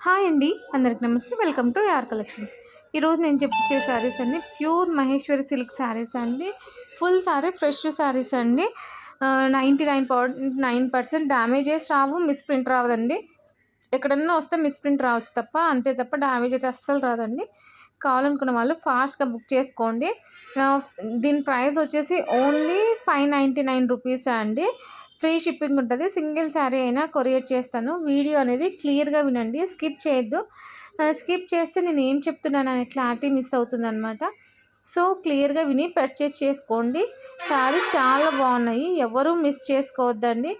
Hi అండి, అందరికి నమస్తే. వెల్కమ్ టు యార్ కలెక్షన్స్. ఈరోజు నేను చూపించే శారీస్ అండి ప్యూర్ మహేశ్వరి సిల్క్ శారీస్ అండి. ఫుల్ శారీ ఫ్రెష్ శారీస్ అండి. 99.9% డ్యామేజెస్ రావు, మిస్ప్రింట్ రావదండి. ఎక్కడన్నా వస్తే మిస్ప్రింట్ రావచ్చు తప్ప, అంతే తప్ప డ్యామేజ్ అయితే అస్సలు రాదండి. కావాలనుకున్న వాళ్ళు ఫాస్ట్గా బుక్ చేసుకోండి. దీని ప్రైస్ వచ్చేసి ఓన్లీ 599 రూపీస్ అండి. ఫ్రీ షిప్పింగ్ ఉంటుంది. సింగిల్ శారీ అయినా కొరియర్ చేస్తాను. వీడియో అనేది క్లియర్గా వినండి, స్కిప్ చేయొద్దు. స్కిప్ చేస్తే నేను ఏం చెప్తున్నాను అనే క్లారిటీ మిస్ అవుతుందన్నమాట. సో క్లియర్గా విని పర్చేస్ చేసుకోండి. శారీస్ చాలా బాగున్నాయి, ఎవరు మిస్ చేసుకోవద్దండి.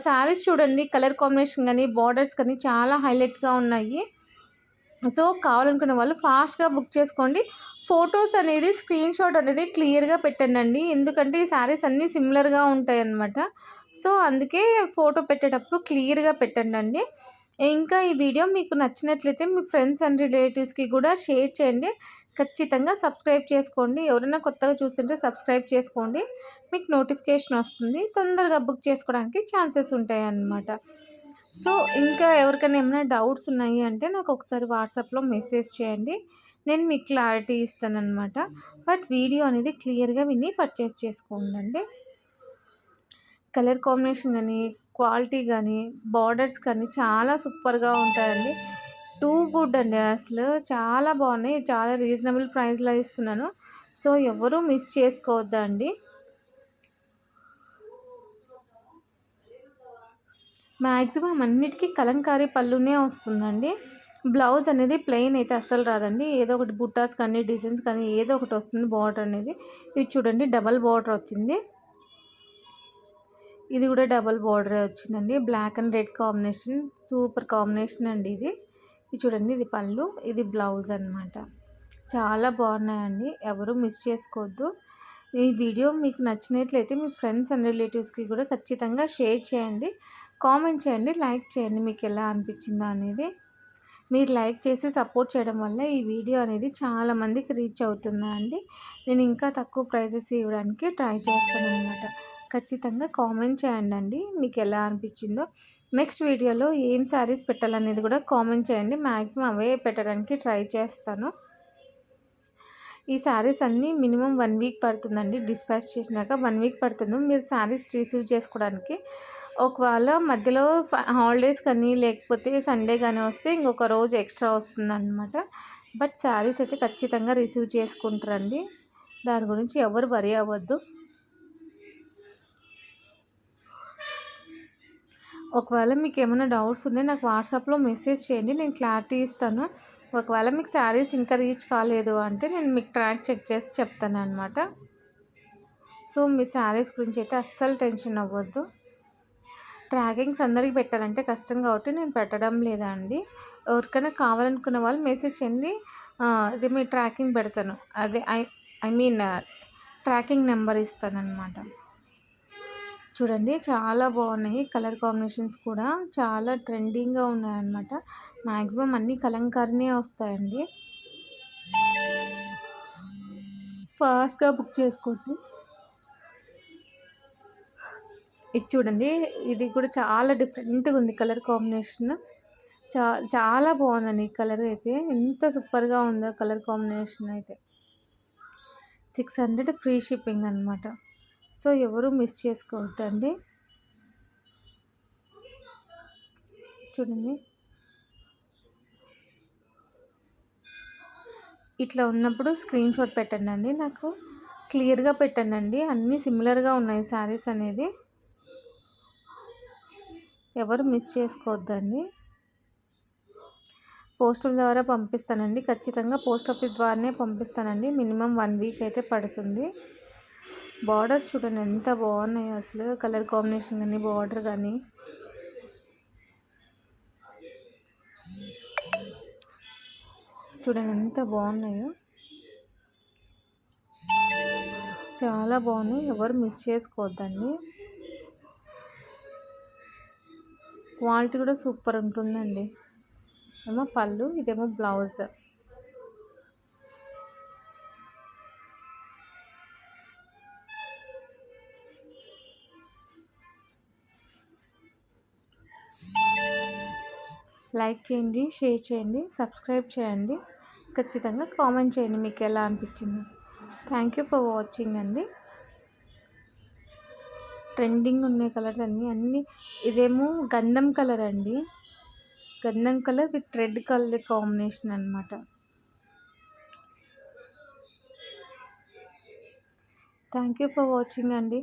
శారీస్ చూడండి, కలర్ కాంబినేషన్ కానీ బార్డర్స్ కానీ చాలా హైలైట్గా ఉన్నాయి. సో కావాలనుకున్న వాళ్ళు ఫాస్ట్గా బుక్ చేసుకోండి. ఫొటోస్ అనేది స్క్రీన్ షాట్ అనేది క్లియర్గా పెట్టండి, ఎందుకంటే ఈ శారీస్ అన్నీ సిమిలర్గా ఉంటాయి అన్నమాట. సో అందుకే ఫోటో పెట్టేటప్పుడు క్లియర్గా పెట్టండి. ఇంకా ఈ వీడియో మీకు నచ్చినట్లయితే మీ ఫ్రెండ్స్ అండ్ రిలేటివ్స్కి కూడా షేర్ చేయండి. ఖచ్చితంగా సబ్స్క్రైబ్ చేసుకోండి. ఎవరైనా కొత్తగా చూస్తుంటే సబ్స్క్రైబ్ చేసుకోండి, మీకు నోటిఫికేషన్ వస్తుంది. తొందరగా బుక్ చేసుకోవడానికి ఛాన్సెస్ ఉంటాయి అన్నమాట. సో ఇంకా ఎవరికైనా ఏమైనా డౌట్స్ ఉన్నాయి అంటే నాకు ఒకసారి వాట్సాప్లో మెసేజ్ చేయండి, నేను మీకు క్లారిటీ ఇస్తానన్నమాట. బట్ వీడియో అనేది క్లియర్గా విని పర్చేస్ చేసుకోండి. కలర్ కాంబినేషన్ కానీ క్వాలిటీ కానీ బార్డర్స్ కానీ చాలా సూపర్గా ఉంటాయండి. టూ గుడ్ అండి, అసలు చాలా బాగున్నాయి. చాలా రీజనబుల్ ప్రైస్లో ఇస్తున్నాను. సో ఎవరు మిస్ చేసుకోవద్దండి. మ్యాక్సిమం అన్నిటికీ కలంకారీ పళ్ళునే వస్తుందండి. బ్లౌజ్ అనేది ప్లెయిన్ అయితే అస్సలు రాదండి. ఏదో ఒకటి బుట్టాస్ కానీ డిజైన్స్ కానీ ఏదో ఒకటి వస్తుంది. బార్డర్ అనేది ఇది చూడండి, డబల్ బార్డర్ వచ్చింది. ఇది కూడా డబల్ బార్డరే వచ్చిందండి. Black and red combination, super combination అండి ఇది చూడండి, ఇది పళ్ళు, ఇది బ్లౌజ్ అనమాట. చాలా బాగున్నాయండి, ఎవరు మిస్ చేసుకోవద్దు. ఈ వీడియో మీకు నచ్చినట్లయితే మీ ఫ్రెండ్స్ అండ్ రిలేటివ్స్కి కూడా ఖచ్చితంగా షేర్ చేయండి, కామెంట్ చేయండి, లైక్ చేయండి. మీకు ఎలా అనిపించిందో అనేది మీరు లైక్ చేసి సపోర్ట్ చేయడం వల్ల ఈ వీడియో అనేది చాలామందికి రీచ్ అవుతుందండి. నేను ఇంకా తక్కువ ప్రైజెస్ ఇవ్వడానికి ట్రై చేస్తాను అనమాట. ఖచ్చితంగా కామెంట్ చేయండి మీకు ఎలా అనిపించిందో. నెక్స్ట్ వీడియోలో ఏం శారీస్ పెట్టాలనేది కూడా కామెంట్ చేయండి, మ్యాక్సిమం అవే పెట్టడానికి ట్రై చేస్తాను. ఈ శారీస్ అన్నీ మినిమం 1 వీక్ పడుతుందండి. డిస్పాచ్ చేసినాక 1 వీక్ పడుతుంది మీరు శారీస్ రిసీవ్ చేసుకోవడానికి. ఒకవేళ మధ్యలో హాలిడేస్ కానీ లేకపోతే సండే కానీ వస్తే ఇంకొక రోజు ఎక్స్ట్రా వస్తుందన్నమాట. బట్ శారీస్ అయితే ఖచ్చితంగా రిసీవ్ చేసుకుంటారండి, దాని గురించి ఎవరు వరీ అవ్వద్దు. ఒకవేళ మీకు ఏమైనా డౌట్స్ ఉంటే నాకు వాట్సాప్లో మెసేజ్ చేయండి, నేను క్లారిటీ ఇస్తాను. ఒకవేళ మీకు శారీస్ ఇంకా రీచ్ కాలేదు అంటే నేను మీకు ట్రాక్ చెక్ చేసి చెప్తాను అనమాట. సో మీ శారీస్ గురించి అయితే అస్సలు టెన్షన్ అవ్వద్దు. ట్రాకింగ్స్ అందరికీ పెట్టాలంటే కష్టం కాబట్టి నేను పెట్టడం లేదా అండి. ఎవరికైనా కావాలనుకున్న వాళ్ళు మెసేజ్ చేయండి, అది మీ ట్రాకింగ్ పెడతాను. అదే ఐ మీన్ ట్రాకింగ్ నెంబర్ ఇస్తాను అనమాట. చూడండి చాలా బాగున్నాయి, కలర్ కాంబినేషన్స్ కూడా చాలా ట్రెండింగ్గా ఉన్నాయన్నమాట. మ్యాక్సిమం అన్నీ కలంకారీనే వస్తాయండి. ఫాస్ట్గా బుక్ చేసుకోండి. ఇది చూడండి, ఇది కూడా చాలా డిఫరెంట్గా ఉంది కలర్ కాంబినేషన్. చాలా బాగుందండి ఈ కలర్ అయితే, ఎంత సూపర్గా ఉందో కలర్ కాంబినేషన్ అయితే. 600 ఫ్రీ షిప్పింగ్ అనమాట. సో ఎవరు మిస్ చేసుకోవద్దండి. చూడండి, ఇట్లా ఉన్నప్పుడు స్క్రీన్ షాట్ పెట్టండి, నాకు క్లియర్గా పెట్టండి. అన్నీ సిమిలర్గా ఉన్నాయి శారీస్ అనేది, ఎవరు మిస్ చేసుకోవద్దండి. పోస్టుల ద్వారా పంపిస్తానండి, ఖచ్చితంగా పోస్ట్ ఆఫీస్ ద్వారానే పంపిస్తానండి. మినిమం 1 వీక్ అయితే పడుతుంది. బార్డర్స్ చూడండి ఎంత బాగున్నాయి అసలు, కలర్ కాంబినేషన్ కానీ బార్డర్ కానీ. చూడండి ఎంత బాగున్నాయో, చాలా బాగున్నాయి, ఎవరు మిస్ చేసుకోవద్దండి. క్వాలిటీ కూడా సూపర్ ఉంటుందండి. ఏమో పళ్ళు, ఇదేమో బ్లౌజ్. లైక్ చేయండి, షేర్ చేయండి, సబ్స్క్రైబ్ చేయండి. ఖచ్చితంగా కామెంట్ చేయండి మీకు ఎలా అనిపించిందో. థ్యాంక్ యూ ఫర్ వాచింగ్ అండి. ట్రెండింగ్ ఉన్నాయి కలర్స్ అన్నీ ఇదేమో గంధం కలర్ అండి. గంధం colour with red colour combination అనమాట. థ్యాంక్ యూ ఫర్ వాచింగ్ అండి.